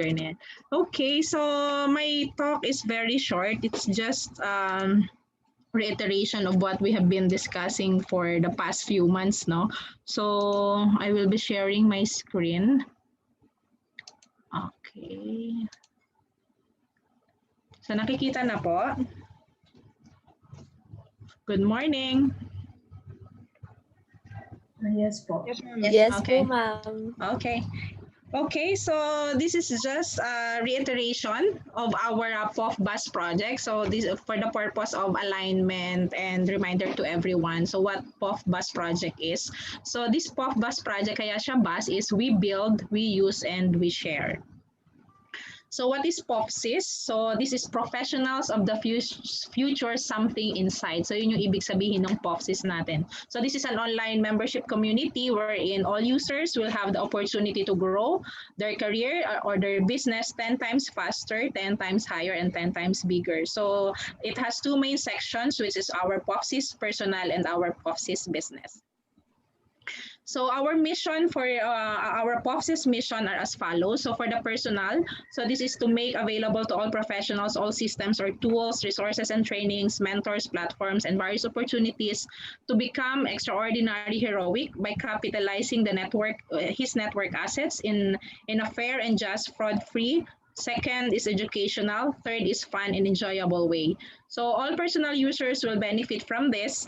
internet. Okay, so my talk is very short. It's just reiteration of what we have been discussing for the past few months, no? So I will be sharing my screen. Okay. So nakikita na po? Good morning. Yes po. Yes Okay. po, ma'am. Okay. Okay, so this is just a reiteration of our POFBUS project. So this for the purpose of alignment and reminder to everyone. So what POFBUS project is. So this POFBUS project, kaya siya bus, is we build, we use, and we share. So what is POFSIS? So this is Professionals of the Future Something Inside. So yun yung ibig sabihin ng POFSIS natin. So this is an online membership community wherein all users will have the opportunity to grow their career or their business 10 times faster, 10 times higher, and 10 times bigger. So it has two main sections, which is our POFSIS personal and our POFSIS business. So our mission for our POFSIS mission are as follows. So for the personal, so this is to make available to all professionals all systems or tools, resources and trainings, mentors, platforms, and various opportunities to become extraordinary heroic by capitalizing the network, his network assets in a fair and just fraud-free. Second is educational. Third is fun and enjoyable way. So all personal users will benefit from this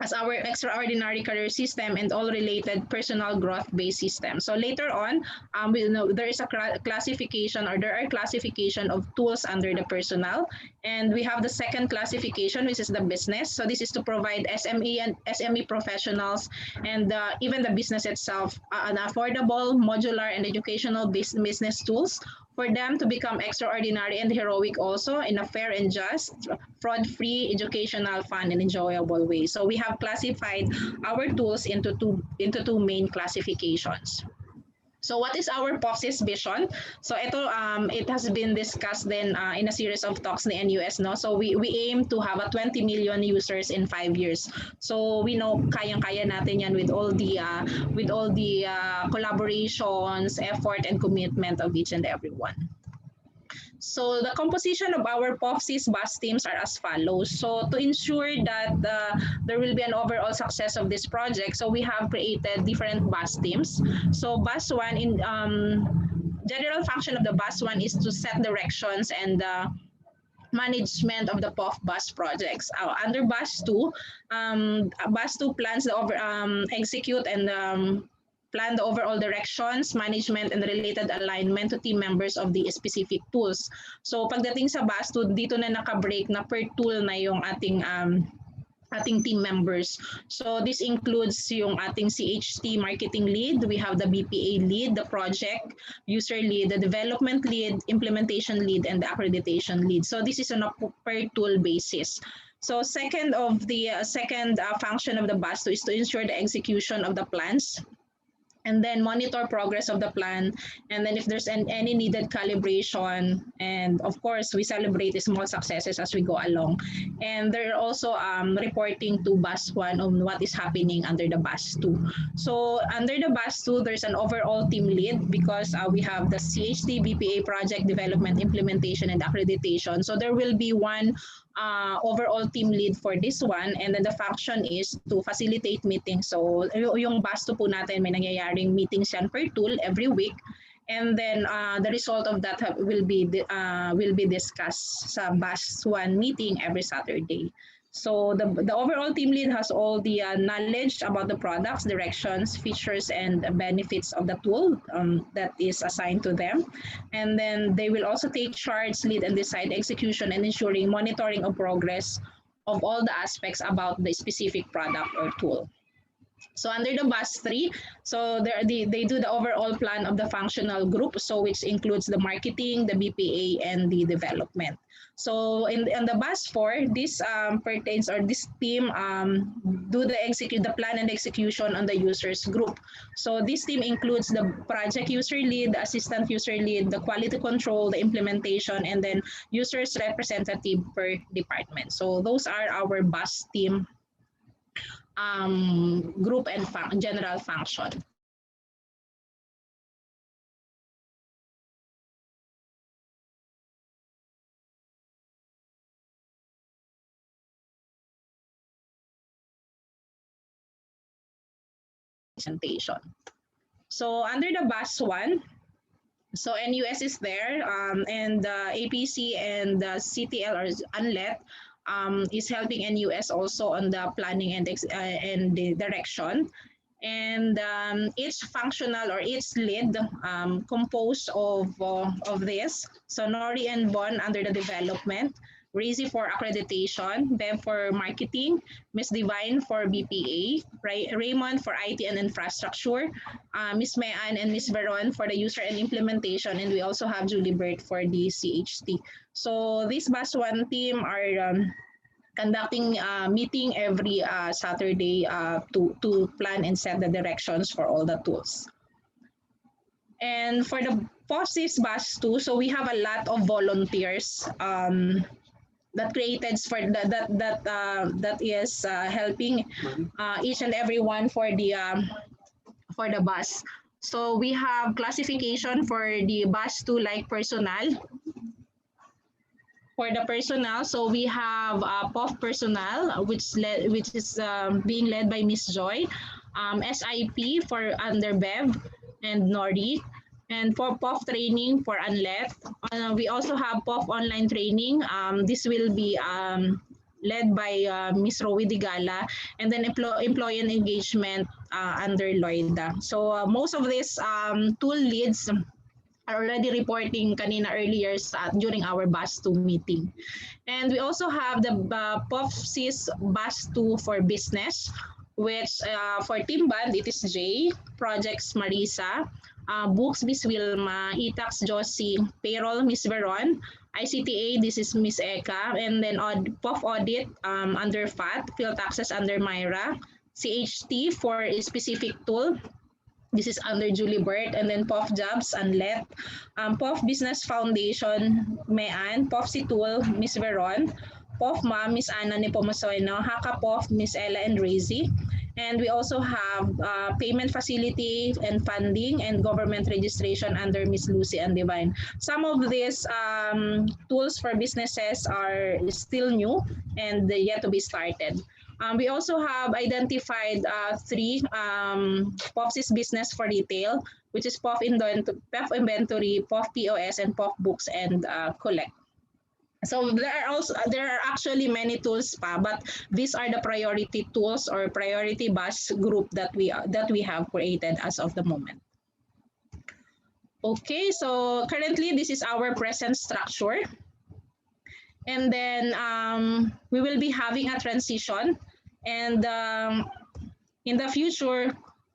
as our extraordinary career system and all related personal growth-based systems. So later on, we'll know there is a classification or there are classification of tools under the personal. And we have the second classification, which is the business. So this is to provide SME and SME professionals and even the business itself an affordable, modular, and educational business tools for them to become extraordinary and heroic also in a fair and just, fraud-free, educational, fun, and enjoyable way. So we have classified our tools into two main classifications. So what is our POFSIS vision? So it has been discussed then in a series of talks in the NUS, no? So we aim to have a 20 million users in 5 years. So we know kayang-kaya natin yan with all the collaborations, effort, and commitment of each and everyone. So the composition of our POFSIS bus teams are as follows. So to ensure that there will be an overall success of this project, so we have created different bus teams. So bus one in general function of the bus one is to set directions and management of the POF bus projects. Under bus 2 plans the execute and plan the overall directions, management, and related alignment to team members of the specific tools. So pagdating sa bus 2, dito na naka-break na per tool na yung ating team members. So this includes yung ating CHT marketing lead, we have the BPA lead, the project user lead, the development lead, implementation lead, and the accreditation lead. So this is on a per tool basis. So second function of the bus is to ensure the execution of the plans and then monitor progress of the plan, and then if there's any needed calibration, and of course we celebrate the small successes as we go along. And they're also reporting to bus 1 on what is happening under the bus 2. So under the bus 2, there's an overall team lead because we have the CHT, BPA project development, implementation, and accreditation. So there will be one overall team lead for this one, and then the function is to facilitate meetings. So yung bus 2 po natin, may nangyayaring meetings yan per tool every week, and then the result of that will be discussed sa bus 1 meeting every Saturday. So the overall team lead has all the knowledge about the products, directions, features, and benefits of the tool that is assigned to them. And then they will also take charge, lead, and decide execution and ensuring monitoring of progress of all the aspects about the specific product or tool. So under the bus 3, so they do the overall plan of the functional group, so which includes the marketing, the BPA, and the development. So in the bus 4, this pertains, or this team do the plan and execution on the users group. So this team includes the project user lead, the assistant user lead, the quality control, the implementation, and then users representative per department. So those are our bus team group and general function. presentation. So under the BAS 1, so NUS is there, and APC and CTL or UNLET is helping NUS also on the planning and the direction. And each functional or each lead composed of this. So Nori and Bon under the development, Razy for accreditation, Bev for marketing, Miss Divine for BPA, Raymond for IT and infrastructure, Miss Mayan and Miss Veron for the user and implementation, and we also have Julie Burt for the CHT. So this BAS 1 team are conducting a meeting every Saturday to plan and set the directions for all the tools. And for the POFSIS BAS 2, so we have a lot of volunteers that created that is helping each and every one for the bus. So we have classification for the bus 2 like personnel. For the personnel, so we have POF personnel, which is being led by Miss Joy, SIP for under Bev and Nori, and for POF training for Unlet. We also have POF online training. This will be led by Miss Rowie Digala, and then employee and engagement under Loida. So most of these tool leads are already reporting kanina earlier during our BAS 2 meeting. And we also have the POFSIS BAS 2 for business, which for team band, it is J, projects Marisa, books Miss Wilma, e-tax Josie, payroll Miss Veron, ICTA, this is Miss Eka, and then POF audit under FAT, field taxes under Myra, CHT for a specific tool, this is under Julie Burt, and then POF Jobs, Unlet, POF Business Foundation, Mayan, POFSI Tool, Miss Veron, POF Mom, Miss Anna Nepomuceno, Haka POF, Miss Ella and Razy. And we also have payment facility and funding and government registration under Miss Lucy and Divine. Some of these tools for businesses are still new and yet to be started. We also have identified three POFSIS business for retail, which is POF Inventory, POF POS, and POF Books and Collect. So there are actually many tools pa, but these are the priority tools or priority bus group that we have created as of the moment. Okay, so currently this is our present structure. And then we will be having a transition, and in the future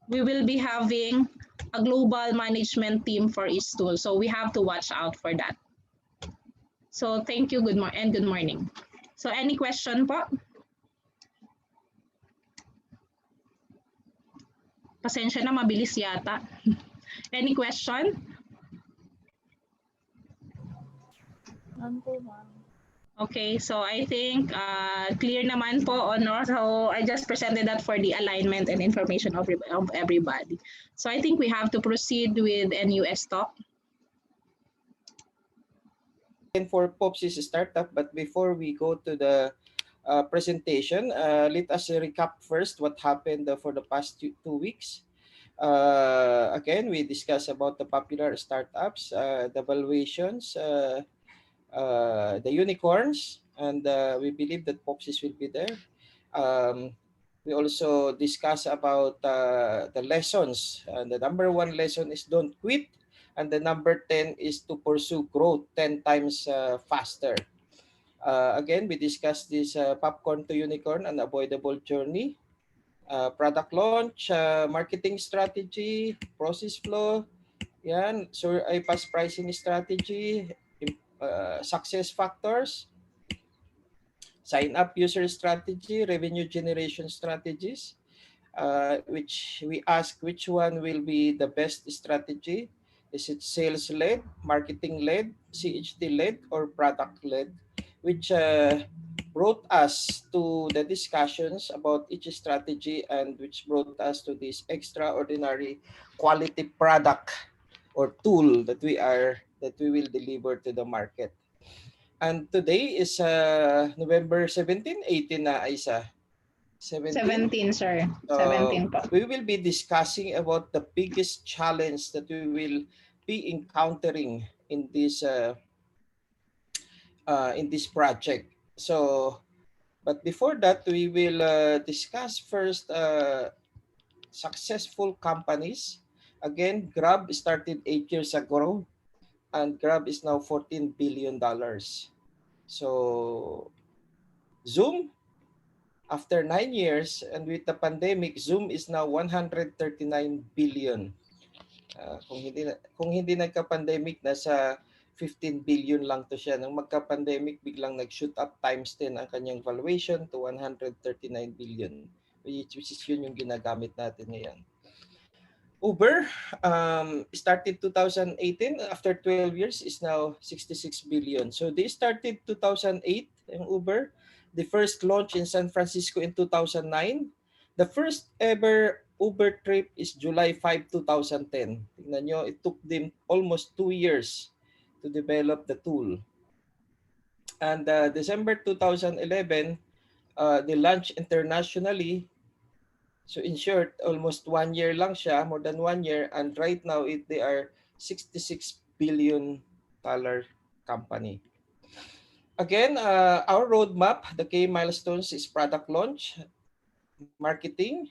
we will be having a global management team for each tool, so we have to watch out for that. So thank you, good morning. So any question po? Pasensya na, mabilis yata. Any question? None po, ma'am. Okay, so I think clear naman po, no? So I just presented that for the alignment and information of everybody. So I think we have to proceed with NUS talk. And for POFSIS startup, but before we go to the presentation, let us recap first what happened for the past 2 weeks. Again, we discussed about the popular startups, the valuations, the unicorns, and we believe that POFSIS will be there. We also discuss about the lessons. The number 1 lesson is don't quit, and the number 10 is to pursue growth 10 times faster. Again, we discussed this popcorn to unicorn, unavoidable journey, product launch, marketing strategy, process flow, yan, so ay past pricing strategy, success factors, sign up user strategy, revenue generation strategies, which we ask which one will be the best strategy. Is it sales led, marketing led, CHT led, or product led? Which brought us to the discussions about each strategy, and which brought us to this extraordinary quality product or tool that we will deliver to the market. And today is November 17, 18 na, Isa. 17, sir. So, 17 po. we will be discussing about the biggest challenge that we will be encountering in this project. So, but before that, we will discuss first successful companies. Again, Grab started 8 years ago, and Grab is now $14 billion. So, Zoom, after 9 years, and with the pandemic, Zoom is now 139 billion. Kung hindi nagka-pandemic, nasa 15 billion lang to siya. Nang magka-pandemic, biglang nag-shoot up times 10 ang kanyang valuation to 139 billion, which is yun yung ginagamit natin ngayon. Uber started 2018, after 12 years is now 66 billion. So they started 2008, yung Uber. The first launch in San Francisco in 2009. The first ever Uber trip is July 5, 2010. Tingnan nyo, it took them almost 2 years to develop the tool. And December 2011, they launched internationally. So in short, almost 1 year lang siya, more than 1 year. And right now, they are $66 billion company. Again, our roadmap, the key milestones is product launch, marketing,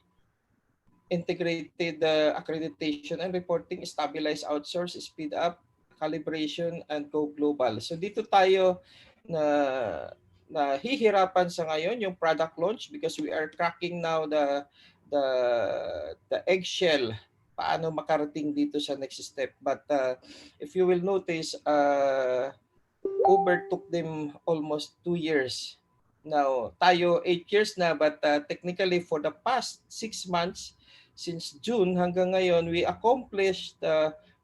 integrated accreditation and reporting, stabilize, outsource, speed up, calibration, and go global. So dito tayo na hihirapan sa ngayon yung product launch because we are cracking now the eggshell paano makarating dito sa next step. But if you will notice, Uber took them almost 2 years. Now, tayo 8 years na, but technically for the past 6 months, since June hanggang ngayon, we accomplished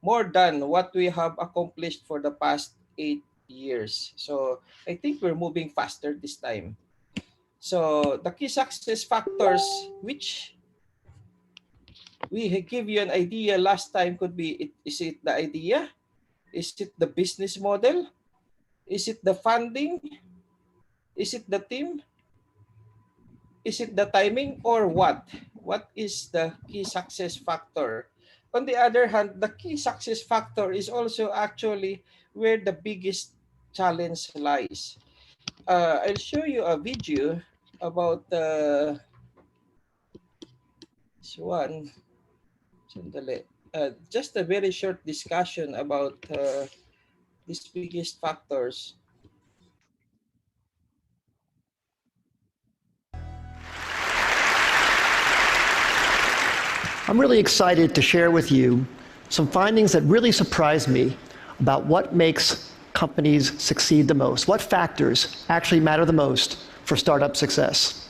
more than what we have accomplished for the past 8 years. So, I think we're moving faster this time. So, the key success factors, which we give you an idea last time, could be, is it the idea? Is it the business model? Is it the funding? Is it the team? Is it the timing, or what? What is the key success factor? On the other hand, the key success factor is also actually where the biggest challenge lies. I'll show you a video about this one. Just a very short discussion about these biggest factors. I'm really excited to share with you some findings that really surprised me about what makes companies succeed the most, what factors actually matter the most for startup success.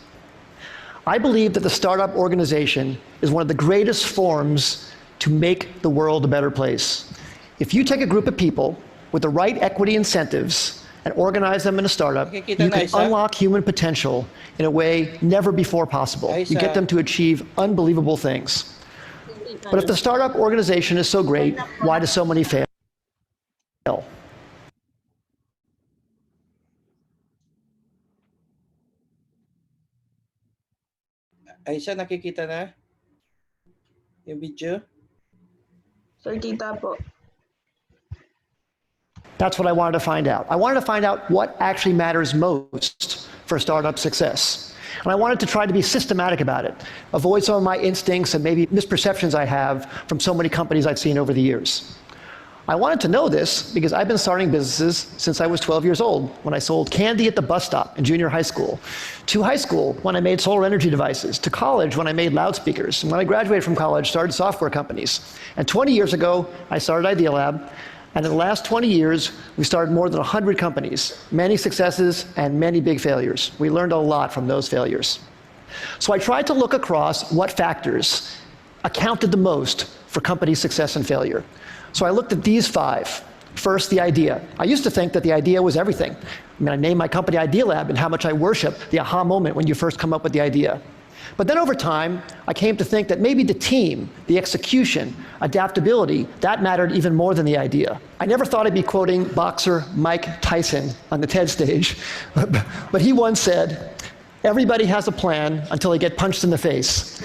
I believe that the startup organization is one of the greatest forms to make the world a better place. If you take a group of people with the right equity incentives and organize them in a startup, you can unlock human potential in a way never before possible. You get them to achieve unbelievable things. But if the startup organization is so great, why do so many fail? Aisha, nakikita na yung video? Sir, kita po. That's what I wanted to find out. I wanted to find out what actually matters most for startup success. And I wanted to try to be systematic about it, avoid some of my instincts and maybe misperceptions I have from so many companies I've seen over the years. I wanted to know this because I've been starting businesses since I was 12 years old, when I sold candy at the bus stop in junior high school, to high school when I made solar energy devices, to college when I made loudspeakers, and when I graduated from college, started software companies. And 20 years ago, I started Idea Lab. And in the last 20 years, we started more than 100 companies, many successes and many big failures. We learned a lot from those failures. So I tried to look across what factors accounted the most for company success and failure. So I looked at these 5. First, the idea. I used to think that the idea was everything. I mean, I named my company Idea Lab, and how much I worship the aha moment when you first come up with the idea. But then over time, I came to think that maybe the team, the execution, adaptability, that mattered even more than the idea. I never thought I'd be quoting boxer Mike Tyson on the TED stage, but he once said, Everybody has a plan until they get punched in the face.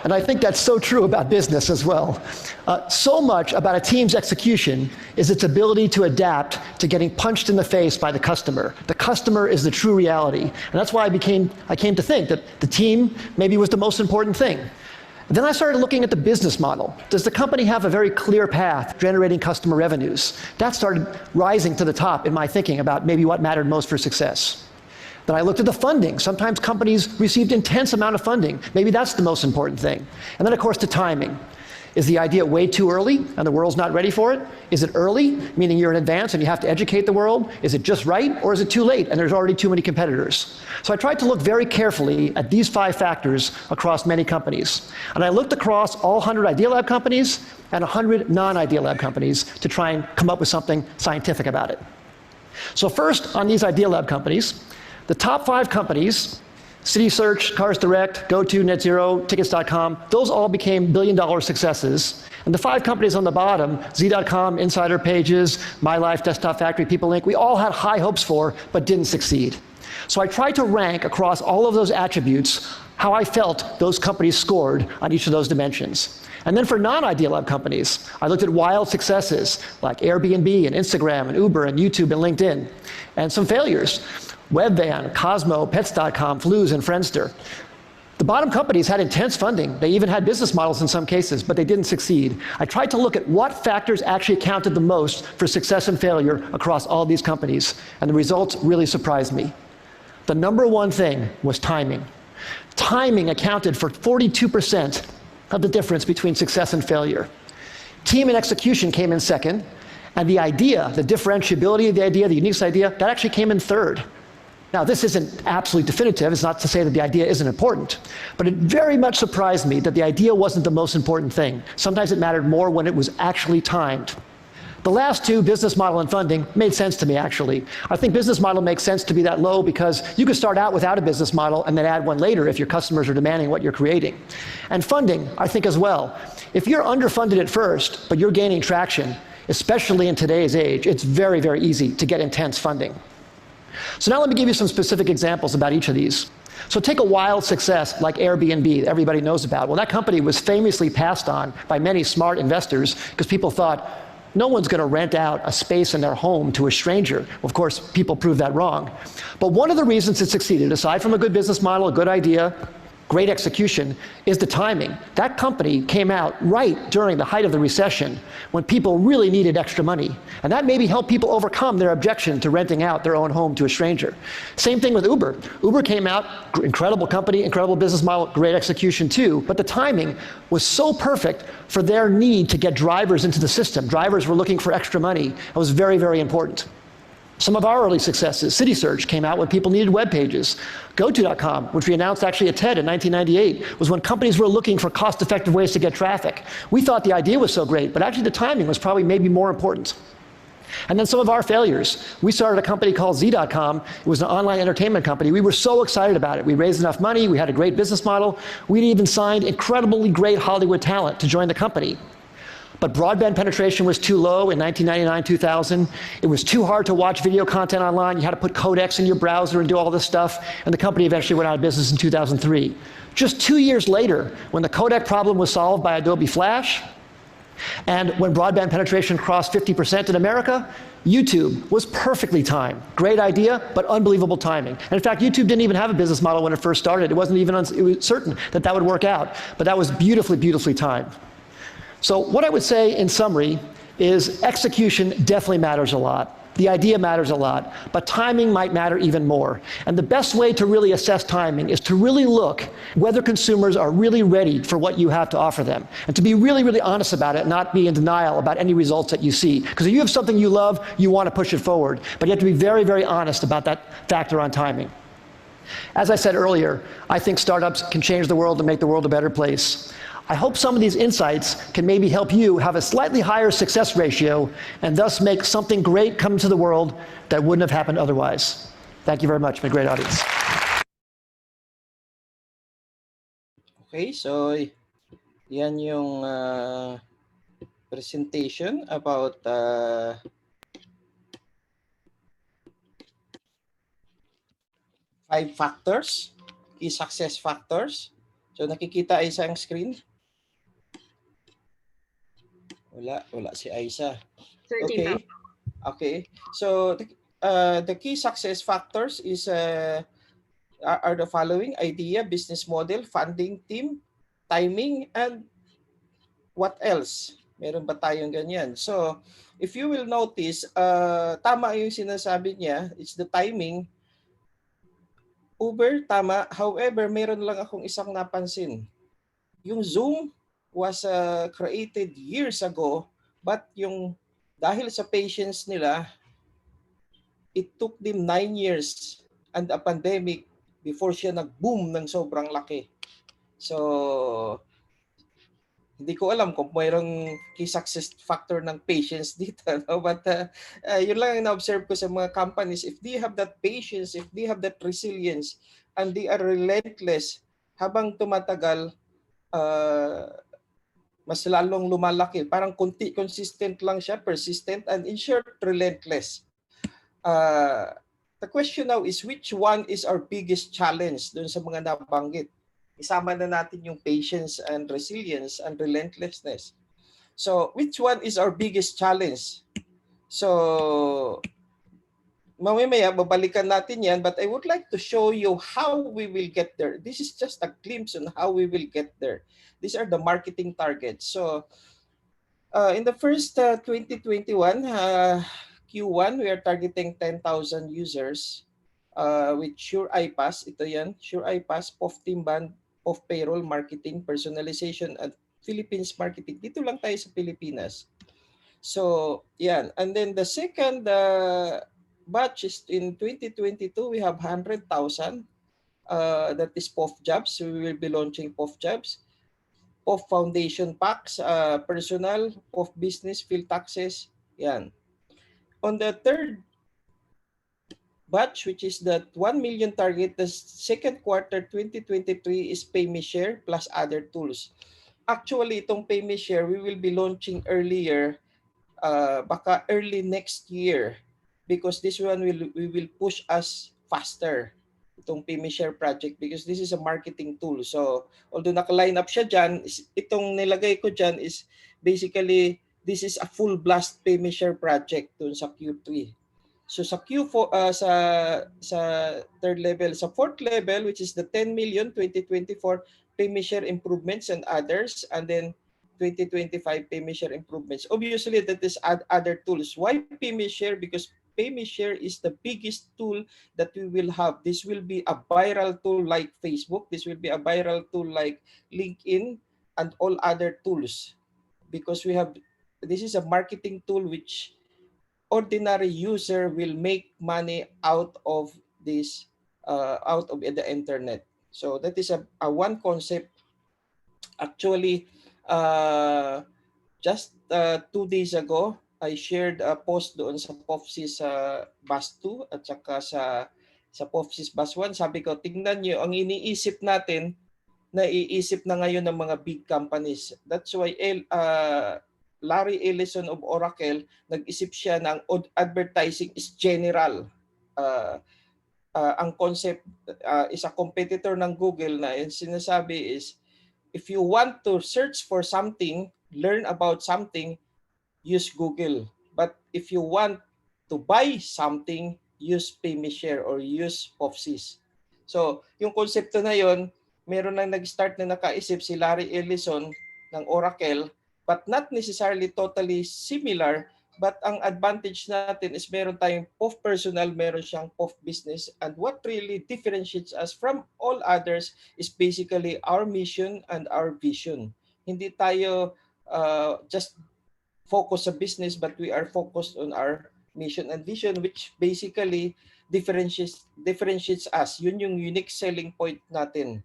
And I think that's so true about business as well. So much about a team's execution is its ability to adapt to getting punched in the face by the customer. The customer is the true reality. And that's why I came to think that the team maybe was the most important thing. Then I started looking at the business model. Does the company have a very clear path generating customer revenues? That started rising to the top in my thinking about maybe what mattered most for success. Then I looked at the funding. Sometimes companies received intense amount of funding. Maybe that's the most important thing. And then, of course, the timing. Is the idea way too early and the world's not ready for it? Is it early, meaning you're in advance and you have to educate the world? Is it just right, or is it too late and there's already too many competitors? So I tried to look very carefully at these 5 factors across many companies. And I looked across all 100 Idea Lab companies and 100 non-Idea Lab companies to try and come up with something scientific about it. So first, on these Idea Lab companies, the top 5 companies, CitySearch, Cars Direct, GoTo, NetZero, Tickets.com, those all became billion-dollar successes. And the 5 companies on the bottom, Z.com, Insider Pages, My Life, Desktop Factory, People Inc., we all had high hopes for, but didn't succeed. So I tried to rank across all of those attributes how I felt those companies scored on each of those dimensions. And then for non-Idea Lab companies, I looked at wild successes like Airbnb and Instagram and Uber and YouTube and LinkedIn, and some failures. Webvan, Cosmo, Pets.com, Flues, and Friendster. The bottom companies had intense funding. They even had business models in some cases, but they didn't succeed. I tried to look at what factors actually counted the most for success and failure across all these companies, and the results really surprised me. The number one thing was timing. Timing accounted for 42% of the difference between success and failure. Team and execution came in second, and the idea, the differentiability of the idea, the unique idea, that actually came in third. Now, this isn't absolutely definitive. It's not to say that the idea isn't important. But it very much surprised me that the idea wasn't the most important thing. Sometimes it mattered more when it was actually timed. The last 2, business model and funding, made sense to me, actually. I think business model makes sense to be that low because you could start out without a business model and then add one later if your customers are demanding what you're creating. And funding, I think as well. If you're underfunded at first, but you're gaining traction, especially in today's age, it's very, very easy to get intense funding. So now let me give you some specific examples about each of these. So take a wild success like Airbnb that everybody knows about. Well, that company was famously passed on by many smart investors because people thought, no one's going to rent out a space in their home to a stranger. Well, of course, people proved that wrong. But one of the reasons it succeeded, aside from a good business model, a good idea, great execution, is the timing. That company came out right during the height of the recession when people really needed extra money. And that maybe helped people overcome their objection to renting out their own home to a stranger. Same thing with Uber. Uber came out, incredible company, incredible business model, great execution too, but the timing was so perfect for their need to get drivers into the system. Drivers were looking for extra money. It was very, very important. Some of our early successes, CitySearch came out when people needed web pages. GoTo.com, which we announced actually at TED in 1998, was when companies were looking for cost-effective ways to get traffic. We thought the idea was so great, but actually the timing was probably maybe more important. And then some of our failures. We started a company called Z.com. It was an online entertainment company. We were so excited about it. We raised enough money. We had a great business model. We'd even signed incredibly great Hollywood talent to join the company. But broadband penetration was too low in 1999, 2000. It was too hard to watch video content online. You had to put codecs in your browser and do all this stuff. And the company eventually went out of business in 2003. Just 2 years later, when the codec problem was solved by Adobe Flash, and when broadband penetration crossed 50% in America, YouTube was perfectly timed. Great idea, but unbelievable timing. And in fact, YouTube didn't even have a business model when it first started. It wasn't even it was certain that that would work out. But that was beautifully, beautifully timed. So what I would say in summary is execution definitely matters a lot. The idea matters a lot, but timing might matter even more. And the best way to really assess timing is to really look whether consumers are really ready for what you have to offer them, and to be really, really honest about it, not be in denial about any results that you see. Because if you have something you love, you want to push it forward, but you have to be very, very honest about that factor on timing. As I said earlier, I think startups can change the world and make the world a better place. I hope some of these insights can maybe help you have a slightly higher success ratio and thus make something great come to the world that wouldn't have happened otherwise. Thank you very much. Been a great audience. Okay, so yan yung presentation about 5 5 factors, key success factors. So nakikita Aisa ang screen? Wala si Aisa. Sir Okay. Tito. Okay. So the key success factors are the following: idea, business model, funding, team, timing, and what else? Meron ba tayong ganyan? So, if you will notice, tama yung sinasabi niya, it's the timing. Uber, tama. However, meron lang akong isang napansin. Yung Zoom was created years ago, but dahil sa patience nila, it took them 9 years and a pandemic before siya nag-boom ng sobrang laki. So, hindi ko alam kung mayroong key success factor ng patience dito. No? But yun lang ang na-observe ko sa mga companies. If they have that patience, if they have that resilience, and they are relentless, habang tumatagal, mas lalong lumalaki. Parang consistent lang siya, persistent, and in short, relentless. The question now is, which one is our biggest challenge dun sa mga nabanggit? Isama na natin yung patience and resilience and relentlessness. So, which one is our biggest challenge? So, mamaya babalikan natin yan, but I would like to show you how we will get there. This is just a glimpse on how we will get there. These are the marketing targets. So, in the first 2021, Q1, we are targeting 10,000 users with Sure iPass. Ito yan, Sure iPass, POF Team Band, POF Payroll, Marketing, Personalization, at Philippines Marketing. Dito lang tayo sa Pilipinas. So, yan. And then the second batch is in 2022, we have 100,000. That is POF Jobs. So we will be launching POF Jobs. POF Foundation Packs, Personal, POF Business, Field Taxes. Yan. On the third batch, which is the 1 million target, the second quarter 2023 is Pay Me Share plus other tools. Actually, itong Pay Me Share, we will be launching earlier, baka early next year, because this one we will push us faster, itong Pay Me Share project, because this is a marketing tool. So, although naka-line up siya dyan, itong nilagay ko dyan is basically, this is a full blast Pay Me Share project dun sa Q3. So sa Q4, sa third level, sa fourth level, which is the 10 million 2024 Pay Me Share improvements and others, and then 2025 Pay Me Share improvements. Obviously, that is other tools. Why Pay Me Share? Because Pay Me Share is the biggest tool that we will have. This will be a viral tool like Facebook. This will be a viral tool like LinkedIn and all other tools. Because this is a marketing tool which ordinary user will make money out of this, out of the internet. So that is a one concept. Actually, just 2 days ago, I shared a post doon sa POFSIS Bus 2 at saka sa POFSIS Bus 1. Sabi ko, tingnan nyo, ang iniisip natin, naiisip na ngayon ng mga big companies. That's why Larry Ellison of Oracle, nag-isip siya ng advertising is general. Ang concept is a competitor ng Google na yung sinasabi is, if you want to search for something, learn about something, use Google. But if you want to buy something, use Pay Me Share or use POFSIS. So, yung konsepto na yon, meron nang nag-start na nakaisip si Larry Ellison ng Oracle, but not necessarily totally similar, but ang advantage natin is meron tayong POF personal, meron siyang POF business, and what really differentiates us from all others is basically our mission and our vision. Hindi tayo just focus sa business, but we are focused on our mission and vision, which basically differentiates us. Yun yung unique selling point natin.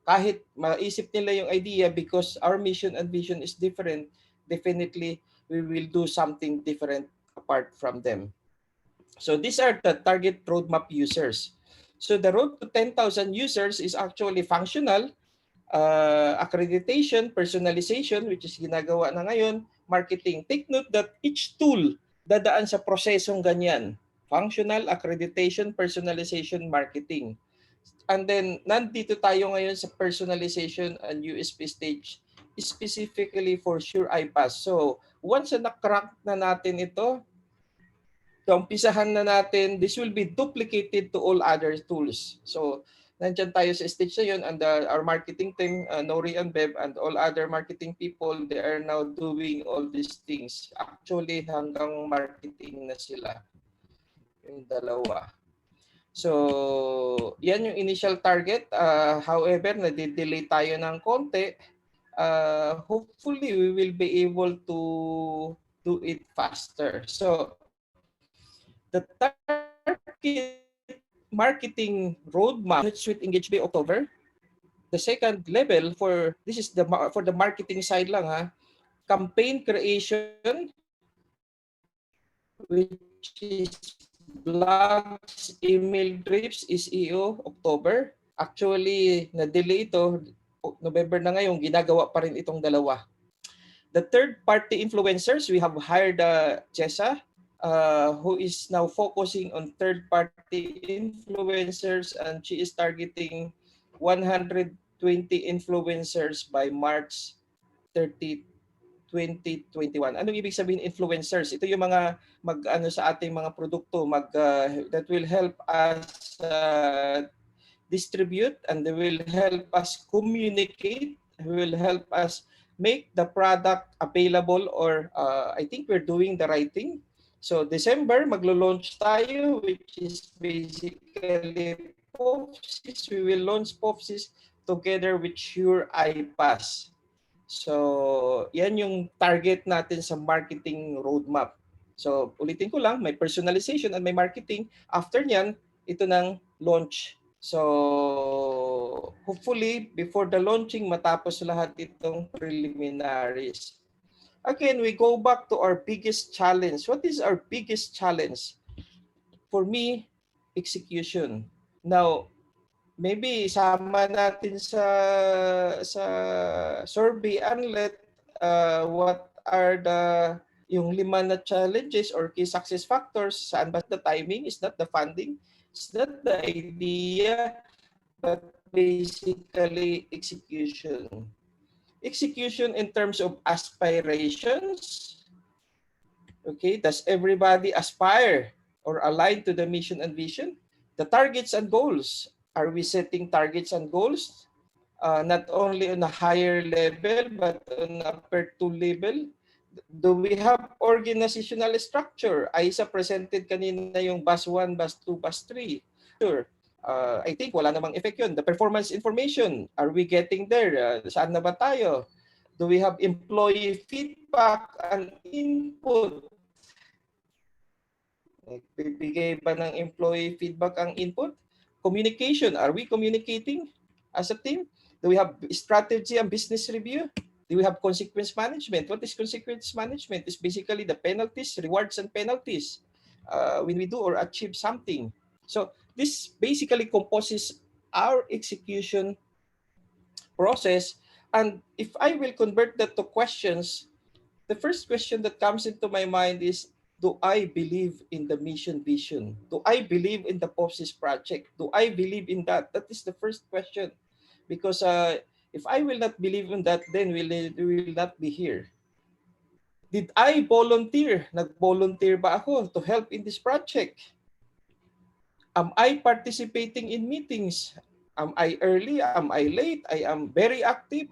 Kahit maisip nila yung idea, because our mission and vision is different, definitely we will do something different apart from them. So these are the target roadmap users. So the road to 10,000 users is actually functional, accreditation, personalization, which is ginagawa na ngayon, marketing. Take note that each tool dadaan sa prosesong ganyan. functional, accreditation, personalization, marketing. And then, nandito tayo ngayon sa personalization and USP stage specifically for Sure iPass. So, once na crack na natin ito, umpisahan na natin, this will be duplicated to all other tools. So, nandyan tayo sa stage na yun, and our marketing team, Nori and Bev, and all other marketing people, they are now doing all these things. Actually, hanggang marketing na sila, yung dalawa. So, yan yung initial target. However, nadidelay tayo ng konti. Hopefully, we will be able to do it faster. So, the target marketing roadmap, Suite Engage by October. The second level for this is for the marketing side lang ha. Campaign creation, which is blogs, email drifts, SEO, October. Actually, na-delay ito. November na ngayon, ginagawa pa rin itong dalawa. The third-party influencers, we have hired Jessa, who is now focusing on third-party influencers, and she is targeting 120 influencers by March 30, 2021. Anong ibig sabihin influencers? Ito yung mga mag-ano sa ating mga produkto, that will help us distribute, and they will help us communicate, will help us make the product available, or I think we're doing the right thing. So December, maglo-launch tayo, which is basically POFSIS. We will launch POFSIS together with Sure iPass. So, yan yung target natin sa marketing roadmap. So, ulitin ko lang, may personalization and may marketing. After nyan, ito ng launch. So, hopefully, before the launching, matapos lahat itong preliminaries. Again, we go back to our biggest challenge. What is our biggest challenge? For me, execution. Now, maybe sama natin sa survey and what are yung 5 na challenges or key success factors. Saan ba the timing? Is not the funding? Is not the idea? But basically execution. Execution in terms of aspirations. Okay, does everybody aspire or align to the mission and vision? The targets and goals. Are we setting targets and goals? Not only on a higher level, but on a upper 2 level? Do we have organizational structure? Aisa presented kanina yung bus 1, bus 2, bus 3. Sure. I think wala namang effect yun. The performance information, are we getting there? Saan na ba tayo? Do we have employee feedback and input? Bibigay ba ng employee feedback ang input? Communication, are we communicating as a team? Do we have strategy and business review? Do we have consequence management? What is consequence management? It's basically the penalties, rewards and penalties when we do or achieve something. So this basically composes our execution process. And if I will convert that to questions, the first question that comes into my mind is, do I believe in the mission vision? Do I believe in the POFSIS project? Do I believe in that? That is the first question. Because if I will not believe in that, then we will not be here. Did I volunteer? Nag-volunteer ba ako to help in this project? Am I participating in meetings? Am I early? Am I late? I am very active.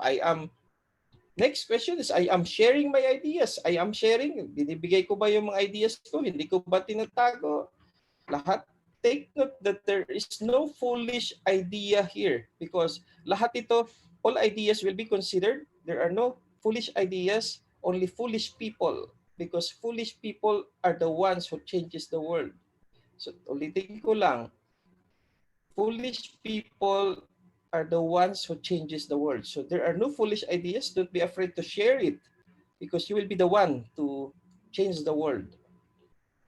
Next question is, I am sharing my ideas. I am sharing. Binibigay ko ba yung mga ideas ko? Hindi ko ba tinatago? Lahat. Take note that there is no foolish idea here, because lahat ito, all ideas will be considered. There are no foolish ideas, only foolish people, because foolish people are the ones who changes the world. So ulitin ko lang, foolish people are the ones who changes the world. So there are no foolish ideas. Don't be afraid to share it, because you will be the one to change the world.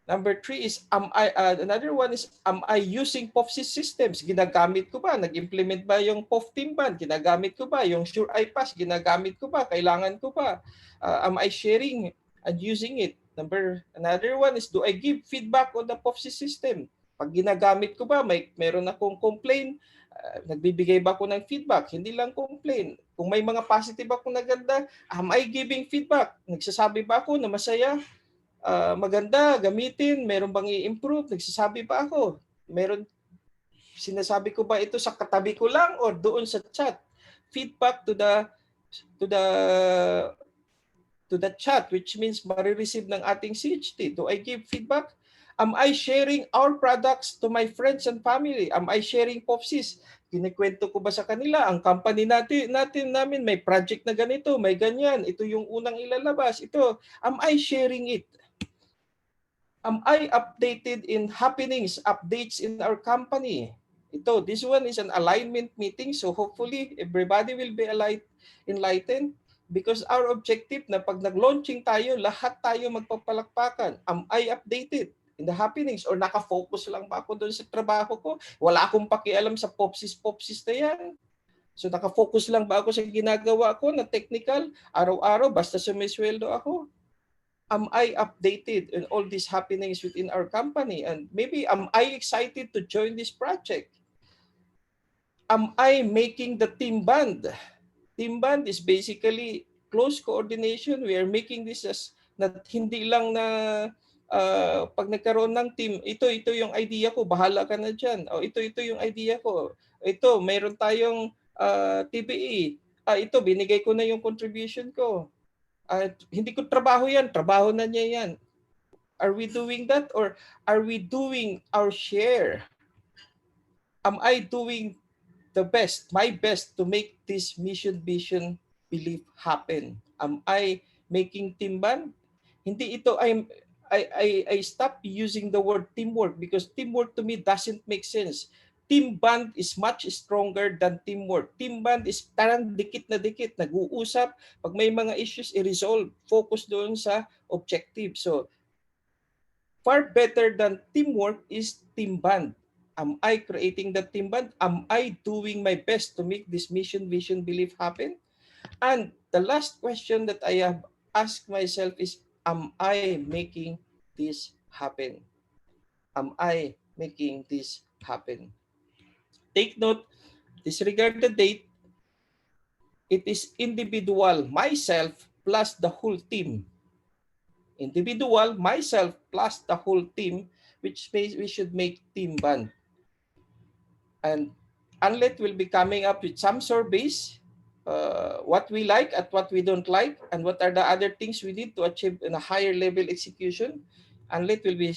Number 3 is, another one is, am I using POFSIS systems? Ginagamit ko ba? Nag-implement ba yung POF Teamban? Ginagamit ko ba? Yung Sure iPass, ginagamit ko ba? Kailangan ko ba? Am I sharing and using it? Another one is, do I give feedback on the POFSIS system? Pag ginagamit ko ba, meron akong complaint, nagbibigay ba ako ng feedback? Hindi lang complaint. Kung may mga positive akong naganda, am I giving feedback? Nagsasabi ba ako na masaya, maganda, gamitin, meron bang i-improve? Nagsasabi ba ako? Sinasabi ko ba ito sa katabi ko lang or doon sa chat? Feedback to the chat, which means marireceive ng ating CHT. Do I give feedback? Am I sharing our products to my friends and family? Am I sharing POFSIS? Kinikwento ko ba sa kanila, ang company namin may project na ganito, may ganyan, ito yung unang ilalabas, ito. Am I sharing it? Am I updated in happenings, updates in our company? This one is an alignment meeting, so hopefully everybody will be enlightened. Because our objective na pag nag-launching tayo, lahat tayo magpapalakpakan. Am I updated in the happenings? Or nakafocus lang ba ako doon sa trabaho ko? Wala akong pakialam sa POFSIS na yan. So nakafocus lang ba ako sa ginagawa ko na technical? Araw-araw, basta sumisweldo ako? Am I updated in all these happenings within our company? And maybe am I excited to join this project? Am I making the team band? Team band is basically close coordination. We are making this as hindi lang na pag nagkaroon ng team, ito yung idea ko, bahala ka na dyan. O ito yung idea ko. Ito, mayroon tayong TPE. Ito, binigay ko na yung contribution ko. Hindi ko trabaho yan, trabaho na niya yan. Are we doing that or are we doing our share? Am I doing my best to make this mission, vision, belief happen? Am I making team band? Hindi ito, I stop using the word teamwork because teamwork to me doesn't make sense. Team band is much stronger than teamwork. Team band is parang dikit na dikit, nag-uusap. Pag may mga issues, i-resolve. Focus doon sa objective. So, far better than teamwork is team band. Am I creating the team band? Am I doing my best to make this mission, vision, belief happen? And the last question that I have asked myself is, am I making this happen? Am I making this happen? Take note, disregard the date. It is individual, myself, plus the whole team. Individual, myself, plus the whole team, which means we should make team band. And Unlet will be coming up with some surveys, what we like and what we don't like, and what are the other things we need to achieve in a higher level execution. Unlet will be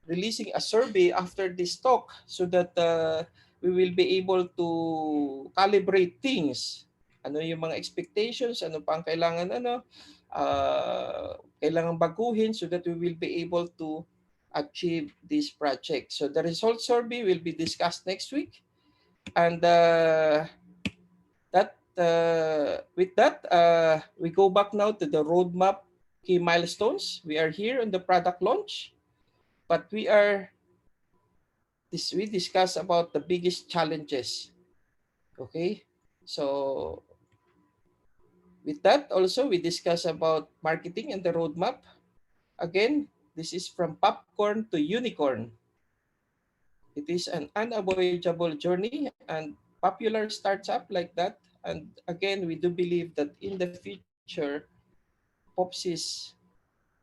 releasing a survey after this talk so that we will be able to calibrate things. Ano yung mga expectations, ano pa ang kailangan kailangan baguhin so that we will be able to achieve this project. So the result survey will be discussed next week. And with that, we go back now to the roadmap key milestones. We are here on the product launch, but we discuss about the biggest challenges. Okay, so with that also we discuss about marketing and the roadmap. Again, this is from popcorn to unicorn. It is an unavoidable journey, and popular starts up like that. And again, we do believe that in the future, POFSIS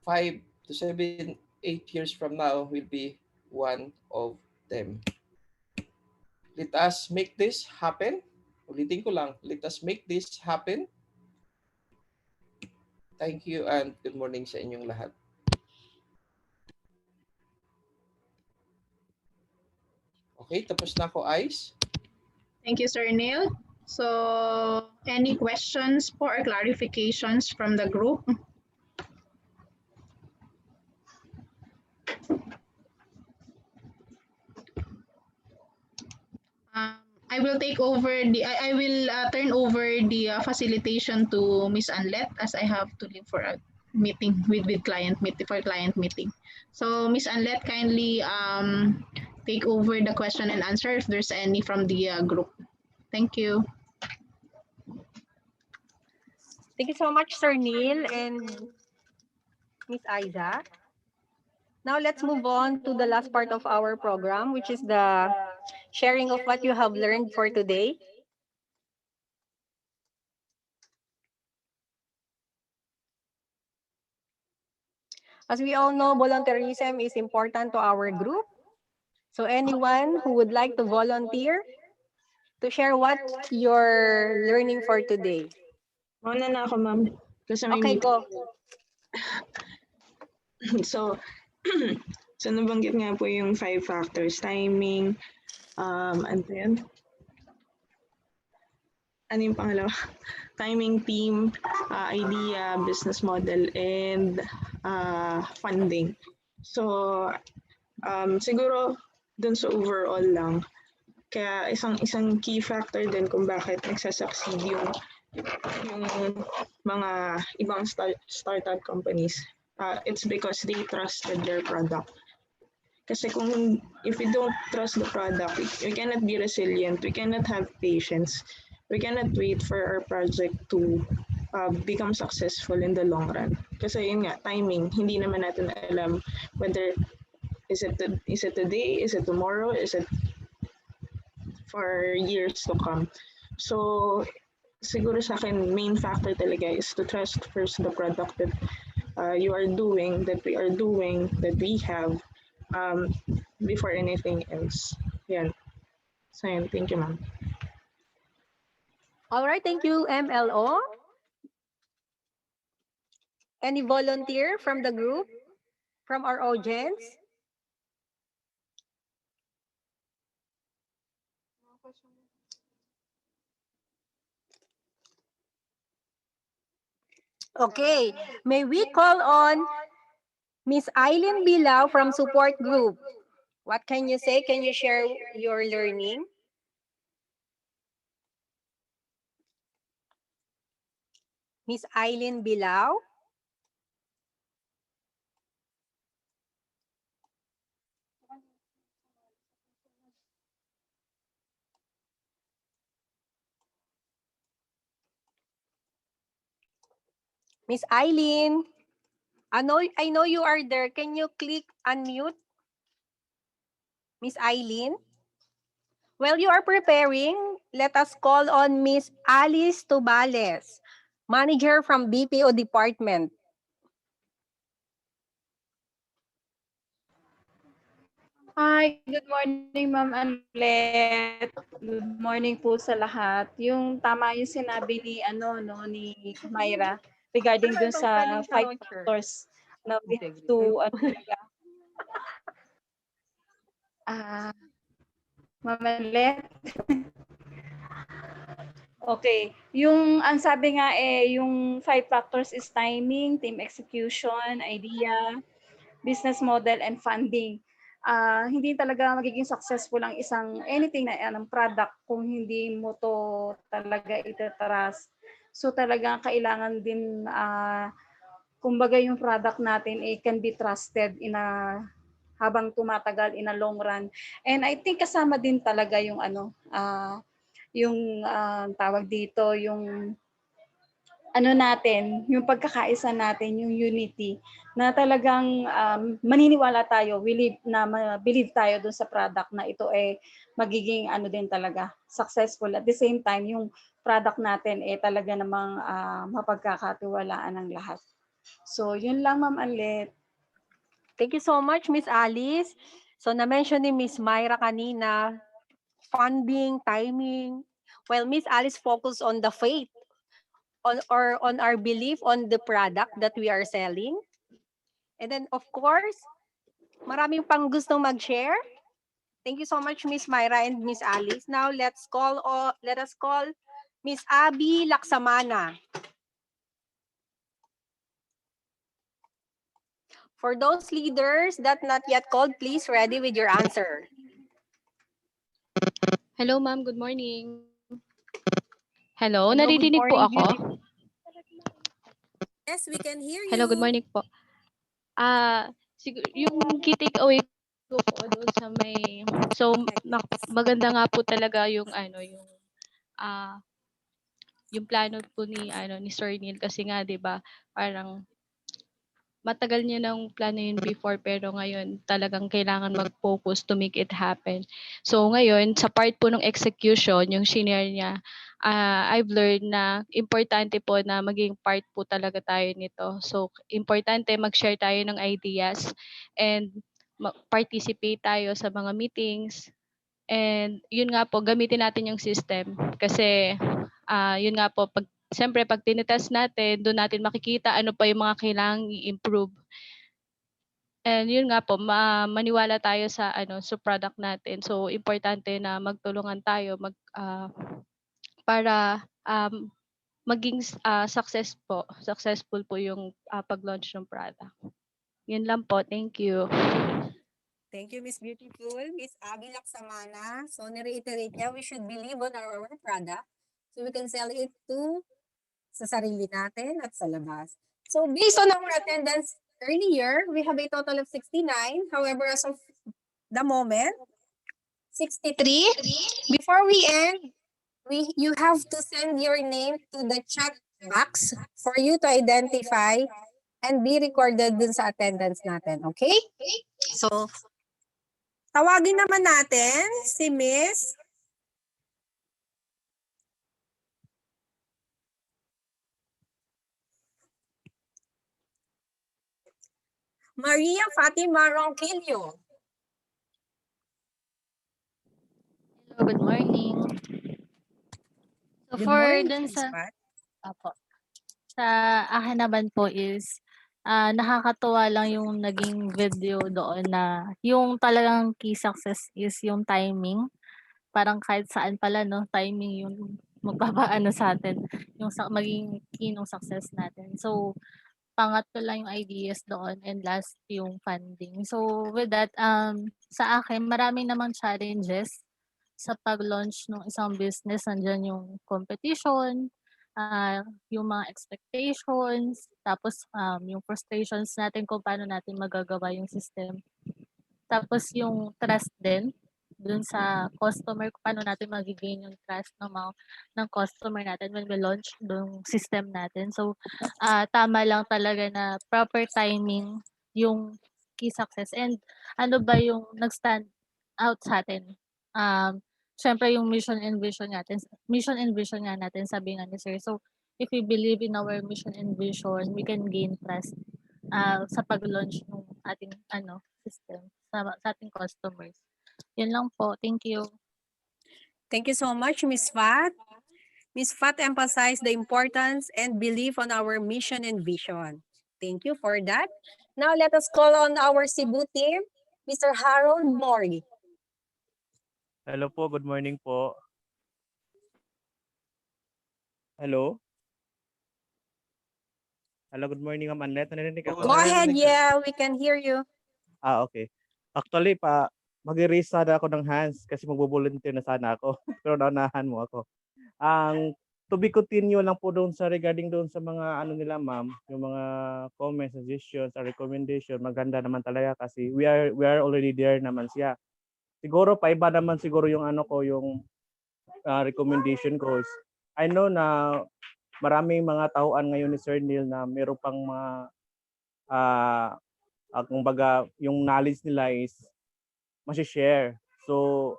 5 to 7, 8 years from now will be one of them. Let us make this happen. Ulitin ko lang, let us make this happen. Thank you and good morning sa inyong lahat. Okay, tapos na ako, Ice. Thank you, Sir Neil. So, any questions or clarifications from the group? I will take over I will turn over the facilitation to Miss Anlet as I have to leave for a meeting with client meeting. So Miss Anlet, kindly take over the question and answer if there's any from the group. Thank you. Thank you so much, Sir Neil. And Miss Aiza. Now let's move on to the last part of our program, which is the sharing of what you have learned for today. As we all know, volunteerism is important to our group. So anyone who would like to volunteer to share what you're learning for today. Mauna na ako, ma'am. Kasi may Okay, meeting. go. So, so nabanggit nga po yung 5 factors. Timing, ano yan? Ano yung pangalawa? Timing, team, idea, business model, and funding. So, siguro dun sa overall lang, kaya isang key factor din kung bakit nagsasucceed yung mga ibang startup companies, it's because they trusted their product. Kasi kung if we don't trust the product, we cannot be resilient, we cannot have patience, we cannot wait for our project to become successful in the long run. Kasi yun nga, timing, hindi naman natin alam whether is it today, is it tomorrow, is it for years to come. So siguro sa akin, main factor talaga is to trust first the product that you are doing, that we are doing, that we have, before anything else. Yan. So yan, thank you, ma'am. All right, thank you, MLO. Any volunteer from the group, from our audience? Okay, may we call on Miss Eileen Bilao from support group. What can you say? Can you share your learning? Miss Eileen Bilao. Miss Eileen, I know you are there. Can you click unmute? Miss Eileen? While you are preparing, let us call on Miss Alice Tubales, manager from BPO department. Hi, good morning, Ma'am Anlet. Good morning po sa lahat. Yung tama yung sinabi ni ni Myra regarding dun sa 5 factors na we have to Ma'am Anlet. Okay, ang sabi nga yung 5 factors is timing, team execution, idea, business model, and funding. Hindi talaga magiging successful ang isang anything na product kung hindi mo to talaga itatrust. So talaga kailangan din kumbaga yung product natin can be trusted habang tumatagal in a long run. And I think kasama din talaga yung tawag dito, yung natin, yung pagkakaisa natin, yung unity, na talagang maniniwala tayo, believe tayo dun sa product na ito magiging din talaga, successful. At the same time, yung product natin talaga namang mapagkakatiwalaan ng lahat. So, yun lang, Ma'am Anlet. Thank you so much, Miss Alice. So, na-mention ni Miss Myra kanina, funding, timing. Well, Miss Alice focused on the faith, on our belief on the product that we are selling. And then, of course, maraming pang gustong mag-share. Thank you so much, Miss Myra and Miss Alice. Now, let us call Miss Abby Laksamana. For those leaders that not yet called, please ready with your answer. Hello, ma'am. Good morning. Hello, naririnig po ako? Yes, we can hear you. Hello, good morning po. Yung key takeaway ko po doon sa maganda nga po talaga yung yung plano po ni Sir Neil kasi nga 'di ba, parang matagal niya ng plano yun before pero ngayon talagang kailangan mag-focus to make it happen. So ngayon, sa part po ng execution, yung senior niya, I've learned na importante po na maging part po talaga tayo nito. So importante mag-share tayo ng ideas and participate tayo sa mga meetings. And yun nga po, gamitin natin yung system kasi yun nga po, siyempre pag tinitest natin, doon natin makikita ano pa yung mga kailangang i-improve. And yun nga po, maniwala tayo sa sa product natin. So importante na magtulungan tayo para maging successful po yung pag-launch ng product. Yun lang po. Thank you. Thank you, Miss Beautiful. Miss Abby Laksamana. So, nireiterate niya, we should believe on our product so we can sell it sa sarili natin at sa labas. So, based on our attendance earlier, we have a total of 69. However, as of the moment, 63. Before we end, you have to send your name to the chat box for you to identify and be recorded dun sa attendance natin. Okay? So, tawagin naman natin si Miss Maria Fatima Ronquillo. Hello, good morning. So Good for morning, dun Miss Pat. sa akin naman po is nakakatuwa lang yung naging video doon na yung talagang key success is yung timing. Parang kahit saan pala no, timing yung magpapaano sa atin, yung maging key ng success natin. So pangatlo lang yung ideas doon and last yung funding. So with that, sa akin maraming namang challenges sa pag-launch ng isang business. Nandiyan yung competition, yung mga expectations, tapos yung frustrations natin kung paano natin magagawa yung system. Tapos yung trust din dun sa customer, kung paano natin magigain yung trust ng customer natin when we launch yung system natin. So, tama lang talaga na proper timing yung key success. And ano ba yung nag-stand out sa atin? Syempre yung mission and vision nga natin, sabi nga ni Sir. So, if we believe in our mission and vision, we can gain trust sa pag-launch ng ating system sa ating customers. Yun lang po. Thank you. Thank you so much, Miss Fat. Miss Fat emphasized the importance and belief on our mission and vision. Thank you for that. Now let us call on our Cebu team, Mr. Harold Mori. Hello po, good morning po. Hello? Hello, good morning, Ma'am Annette. Narinig ako? Go ahead, yeah, we can hear you. Okay. Actually, mag-erase sana ako ng hands kasi magbo-volunteer na sana ako. Pero naunahan mo ako. To be continue lang po doon sa regarding doon sa mga nila, ma'am, yung mga comments, suggestions, or recommendation, maganda naman talaga kasi we are already there naman siya. Siguro paiba naman siguro yung yung recommendation ko. I know na maraming mga tauhan ngayon ni Sir Neil na meron pang mga kumbaga yung knowledge nila is ma-share. So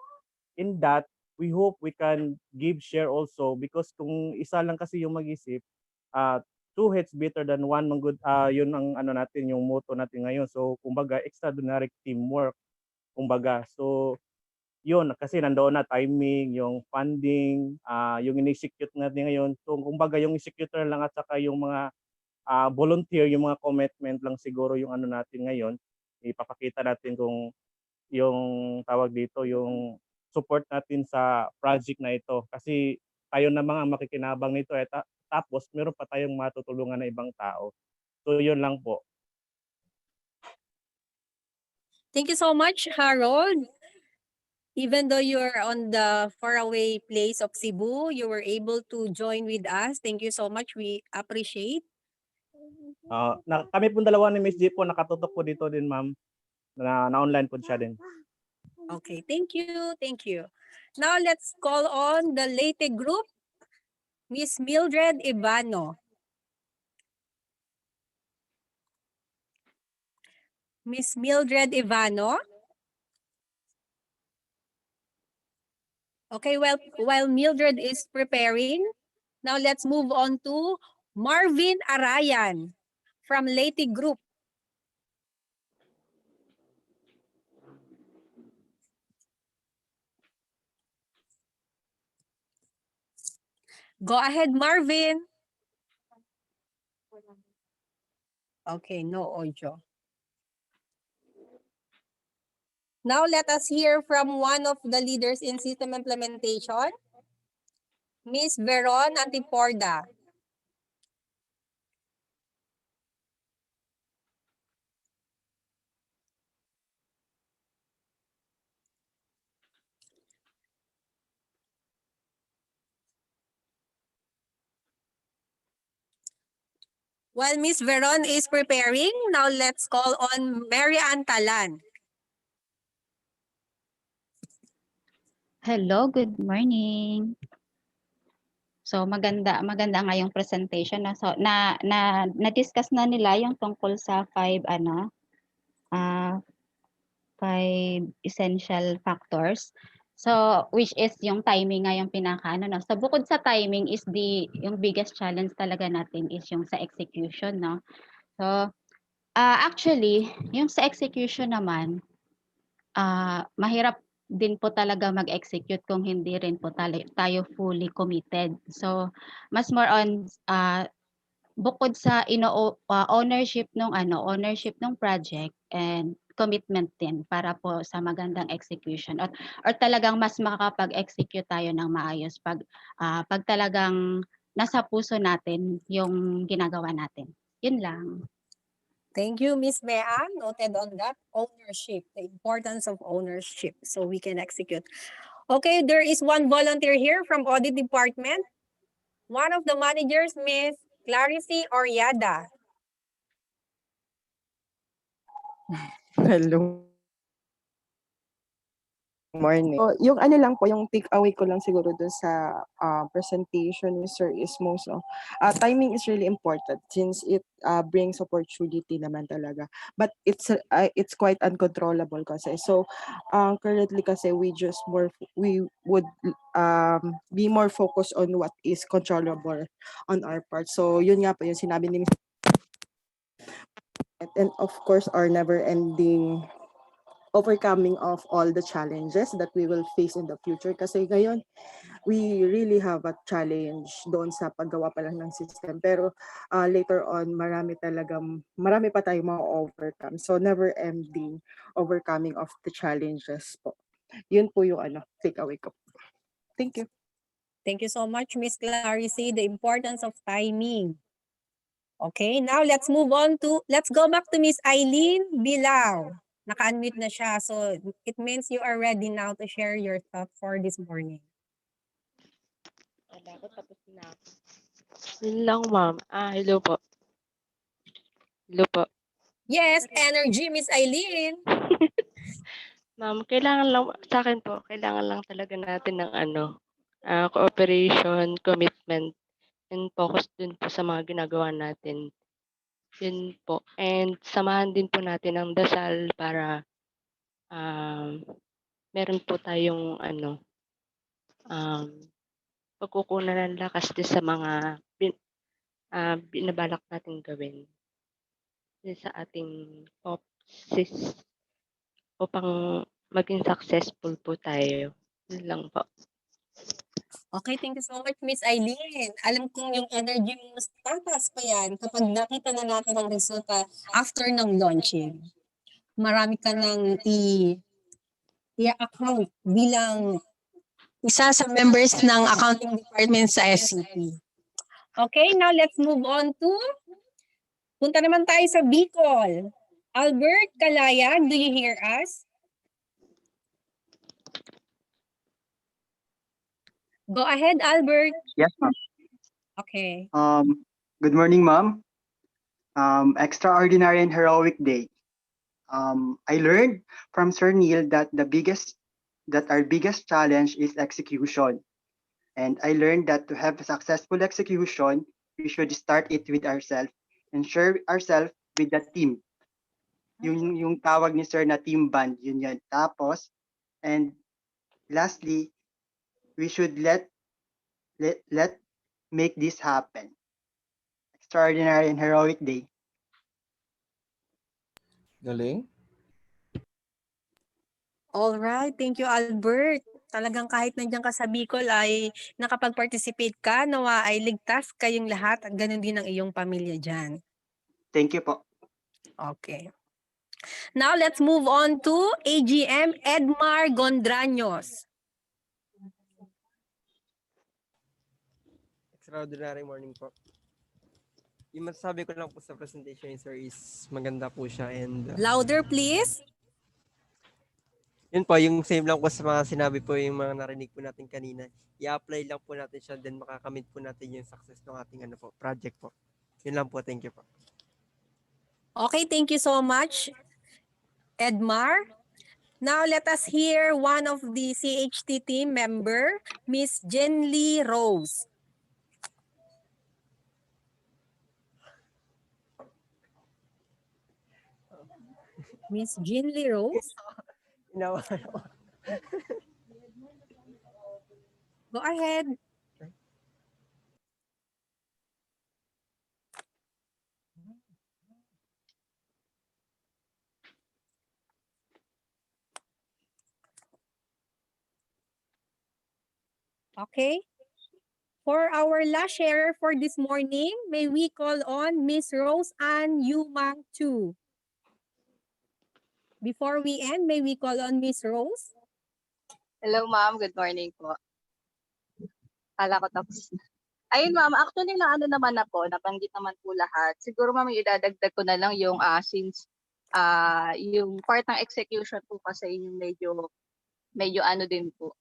in that, we hope we can give share also because kung isa lang kasi yung mag-isip, two heads better than one good, yun ang natin, yung motto natin ngayon. So kumbaga extraordinary teamwork kumbaga. So yun kasi nandoon na timing, yung funding, yung in-execute natin ngayon. So kumbaga yung executor lang at saka yung mga volunteer, yung mga commitment lang siguro yung natin ngayon. Ipapakita natin kung yung tawag dito, yung support natin sa project na ito. Kasi tayo na mga makikinabang nito tapos meron pa tayong matutulungan na ibang tao. So yun lang po. Thank you so much, Harold. Even though you're on the faraway place of Cebu, you were able to join with us. Thank you so much. We appreciate. Kami po dalawa ni Miss G po nakatutok po dito din, ma'am. Na online po siya din. Okay, thank you. Thank you. Now let's call on the Leyte group, Miss Mildred Ibano. Miss Mildred Ivano. Okay, well, while Mildred is preparing, now let's move on to Marvin Arayan from Leyte Group. Go ahead, Marvin. Okay, no audio. Now let us hear from one of the leaders in system implementation, Miss Veron Antiporda. While Miss Veron is preparing, now let's call on Mary Ann Talan. Hello, good morning. So maganda nga yung presentation na so na-discuss na nila yung tungkol sa five essential factors. So which is yung timing nga yung pinakaano no. So bukod sa timing is yung biggest challenge talaga natin is yung sa execution no. So actually yung sa execution naman mahirap din po talaga mag-execute kung hindi rin po tayo fully committed. So, mas more on bukod sa ownership ng project and commitment din para po sa magandang execution or talagang mas makakapag-execute tayo ng maayos pag talagang nasa puso natin yung ginagawa natin. Yun lang. Thank you, Miss Bea. Noted on that. Ownership, the importance of ownership so we can execute. Okay, there is one volunteer here from Audit Department. One of the managers, Miss Clarice Oriada. Hello. Morning. So, yung ano lang po, yung take away ko lang siguro dun sa presentation ni Sir is most timing is really important since it brings opportunity naman talaga. But it's quite uncontrollable kasi. So, currently kasi we would be more focused on what is controllable on our part. So, yun nga po yung sinabi ni Ms. And of course, our never-ending overcoming of all the challenges that we will face in the future. Kasi ngayon, we really have a challenge doon sa paggawa pa lang ng system. Pero later on, marami pa tayong ma-overcome. So never-ending overcoming of the challenges po. Yun po yung takeaway ko. Thank you. Thank you so much, Miss Clarice. The importance of timing. Okay, now let's go back to Miss Eileen Bilao. Naka-unmute na siya. So it means you are ready now to share your thought for this morning. Yun lang, ma'am. Hello po. Hello po. Yes, energy, Miss Eileen. Ma'am, sa akin po, kailangan lang talaga natin ng cooperation, commitment, and focus dun po sa mga ginagawa natin. Yun po. And samahan din po natin ng dasal para meron po tayong pagkukunan ng lakas din sa mga binabalak natin gawin sa ating POFSIS upang maging successful po tayo. Yun lang po. Okay, thank you so much, Miss Eileen. Alam kong yung energy mo mas tataas pa yan kapag nakita na natin ang resulta after ng launching. Marami ka nang i-account bilang isa sa members ng accounting department sa SCP. Okay, now let's move on to, punta naman tayo sa Bicol. Albert Kalayag, do you hear us? Go ahead, Albert. Yes, ma'am. Okay. Good morning, ma'am. Extraordinary and heroic day. I learned from Sir Neil that our biggest challenge is execution. And I learned that to have a successful execution, we should start it with ourselves and share ourselves with the team. yung tawag ni sir na team band, yun yan. Tapos, and lastly, we should let make this happen. Extraordinary and heroic day. Galing. All right, thank you Albert. Talagang kahit nandiyan ka sa Bicol ay nakapag-participate ka, nawa ay ligtas kayong lahat at ganun din ang iyong pamilya dyan. Thank you po. Okay. Now let's move on to AGM Edmar Gondraños. Extraordinary morning po. Yung masasabi ko lang po sa presentation sir is maganda po siya and Louder please. yun po, yung same lang po sa mga sinabi po yung mga narinig po natin kanina. I-apply lang po natin siya then makakamit po natin yung success ng ating project po. Yun lang po, thank you po. Okay, thank you so much, Edmar. Now let us hear one of the CHT team member, Miss Jenly Rose. Miss Jenly Rose? Go ahead. Okay. For our last sharer for this morning, may we call on Miss Rose Ann Yumang Tu. Before we end, may we call on Miss Rose? Hello ma'am, good morning po. Kala ko tapos na. Ayun ma'am, actually na ano naman na po, nabanggit naman po lahat. Siguro ma'am, idadagdag ko na lang yung since yung part ng execution po kasi yung medyo ano din po,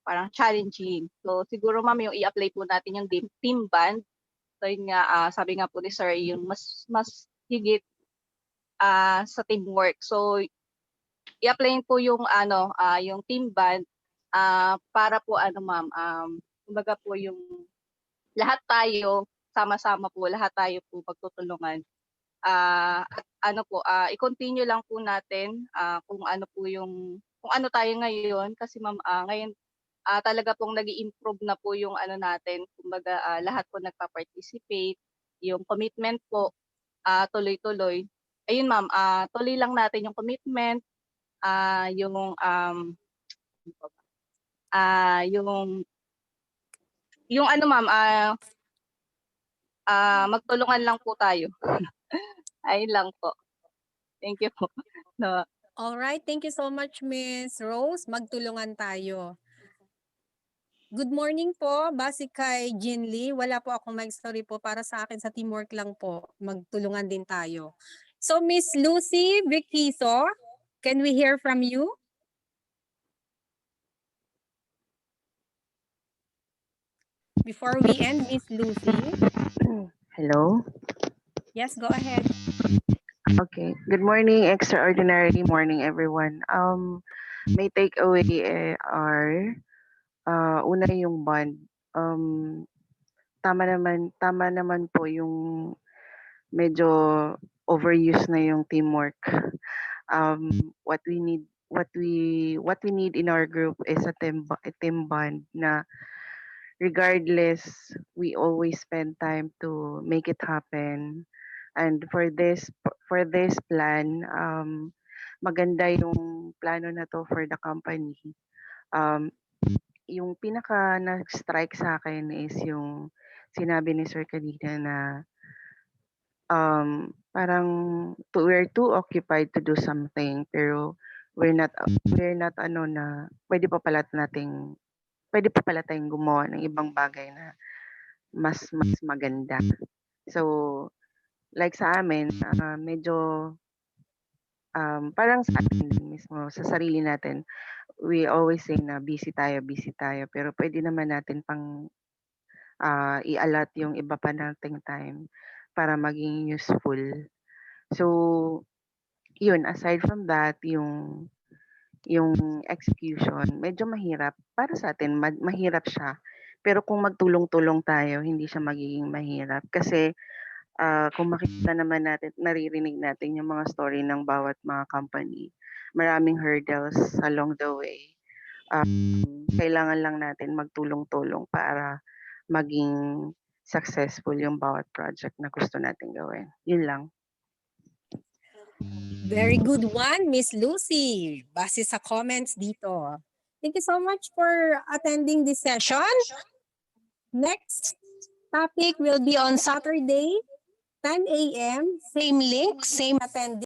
parang challenging. So siguro ma'am, yung i-apply po natin yung team band. So yun nga, sabi nga po ni sir, yung mas higit sa teamwork. So i-apply po yung yung team band para po ma'am, kumbaga po yung lahat tayo sama-sama po, lahat tayo po pagtutulungan. At i-continue lang po natin kung ano tayo ngayon kasi ma'am ngayon talaga pong nag-i-improve na po yung natin, kumbaga lahat po nagpa-participate, yung commitment po tuloy-tuloy. Ayun ma'am, tuloy lang natin yung commitment, yung ma'am, magtulungan lang po tayo. Ayun lang po. Thank you po. No. All right, thank you so much Miss Rose. Magtulungan tayo. Good morning po, base kay Jinly. Wala po akong mag-story po, para sa akin sa teamwork lang po. Magtulungan din tayo. So Miss Lucy Viquiso, can we hear from you? Before we end, Miss Lucy. Hello. Yes, go ahead. Okay. Good morning, extraordinary morning, everyone. May takeaway are una yung bond. Tama naman po yung medyo overuse na yung teamwork. What we need in our group is a team bond na regardless, we always spend time to make it happen. And for this plan, maganda yung plano na to for the company. Yung pinaka nag-strike sa akin is yung sinabi ni Sir kanina na parang we're too occupied to do something pero we're not na pwede pa pala tayong gumawa ng ibang bagay na mas maganda. So like sa amin, medyo parang sa atin mismo, sa sarili natin, we always say na busy tayo, pero pwede naman natin pang i-allot yung iba pa nating time para maging useful. So, yun, aside from that, yung execution, medyo mahirap. Para sa atin, mahirap siya. Pero kung magtulong-tulong tayo, hindi siya magiging mahirap. Kasi kung makikita naman natin, naririnig natin yung mga story ng bawat mga company, maraming hurdles along the way. Kailangan lang natin magtulong-tulong para maging successful yung bawat project na gusto natin gawin. Yun lang. Very good one, Miss Lucy. Base sa comments dito. Thank you so much for attending this session. Next topic will be on Saturday, 10 a.m. Same link, same attendee.